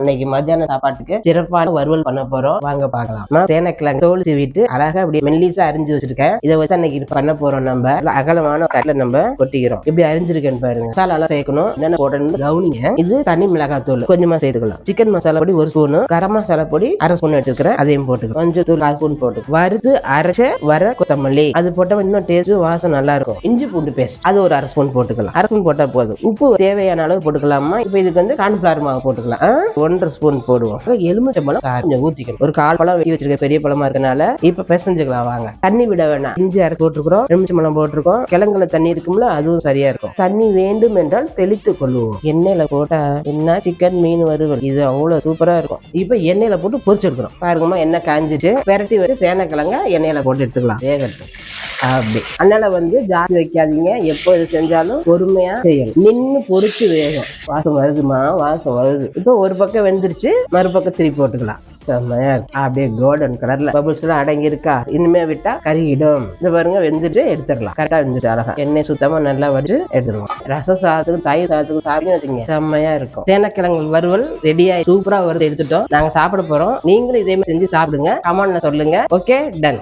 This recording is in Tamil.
இன்னைக்கு மத்தியான சாப்பாட்டுக்கு சிறப்பான வறுவல் பண்ண போறோம். வாங்க பார்க்கலாம். சேனக்கிழங்கு தோல் சீவிட்டு அழகா இப்படி மெல்லிசா அரிஞ்சு வச்சிருக்கேன். இதை வச்சு இன்னைக்கு பண்ண போறோம். நம்ம அகலமான தட்டில் நம்ம கொட்டிக்கிறோம். இப்படி அரிஞ்சிருக்கேன்னு பாருங்க. மசாலா சேர்க்கணும். என்னென்ன போடணும் கவனிங்க. இது தனி மிளகாய் தூள் கொஞ்சமா சேர்த்துக்கலாம். சிக்கன் மசாலா பொடி 1 ஸ்பூன், கரம் மசாலா பொடி 1/2 ஸ்பூன் எடுத்துக்கிறேன். அதையும் போட்டுக்கலாம். மஞ்சள் தூள் 1/2 ஸ்பூன் போட்டு வறுத்து அரைச்ச வர கொத்தமல்லி அது போட்ட இன்னும் டேஸ்ட் வாசம் நல்லா இருக்கும். இஞ்சி பூண்டு பேஸ்ட் அது ஒரு 1/2 ஸ்பூன் போட்டுக்கலாம். 1/2 ஸ்பூன் போட்டா போதும். உப்பு தேவையான அளவு போட்டுக்கலாமா. இப்ப இதுக்கு வந்து கார்ன்ஃபிளவர் மாவு போட்டுக்கலாம். 1/2 ஸ்பூன் போடுவோம். எலுமிச்சம்பழம் கொஞ்சம் ஊத்திக்கணும். ஒரு 1/4 பழம் வெட்டி வச்சிருக்க பெரிய பழமா இருக்கனால இப்ப பிசைஞ்சுக்கலாம். வாங்க. தண்ணி விட வேணாம். இஞ்சி அரைச்சு போட்டுருக்கோம், எலுமிச்சம்பழம் போட்டிருக்கோம். கிழங்குல தண்ணி இருக்கும்ல, அதுவும் சரியா இருக்கும். தண்ணி வேண்டும் என்றால் தெளித்து கொள்ளுவோம். எண்ணெயில போட்டா என்ன சிக்கன் மீன் வறுவல் இது அவ்வளவு சூப்பரா இருக்கும். இப்ப எண்ணெயில போட்டு பொரிச்சு எடுக்கிறோம். பாருங்கம்மா எண்ணெய் காஞ்சிச்சு. பெரட்டி வச்சு சேனக்கிழங்க எண்ணெயில போட்டு எடுத்துக்கலாம். வேகட்டும். அப்படி அதனால வந்து ஜாஸ்தி வைக்காதீங்க. எப்போ இது செஞ்சாலும் பொறுமையா செய்யணும். நின்று பொறிச்சு வேகும். வாசம் வருதுமா, வாசம் வருது. இப்போ ஒரு பக்கம் வெந்துருச்சு, மறுபக்கம் திருப்பி போட்டுக்கலாம். செம்மையா அப்படியே கோல்டன் கலர்ல பபுள்ஸ் எல்லாம் அடங்கி இருக்கா. இனிமே விட்டா கறியிடும். இந்த பாருங்க வெந்துட்டு எடுத்துடலாம். கரெக்டா வெந்துட்டு அழகா எண்ணெய் சுத்தமா நல்லா வச்சு எடுத்துருவோம். ரச சாதத்துக்கு தயிர் சாதத்துக்கு சாப்பிட்டு வச்சுங்க செம்மையா இருக்கும். சேனக்கிழங்கு வறுவல் ரெடியா சூப்பரா வருது எடுத்துட்டோம். நாங்க சாப்பிட போறோம். நீங்களும் இதே மாதிரி செஞ்சு சாப்பிடுங்க. கமெண்ட்ல சொல்லுங்க. Okay done.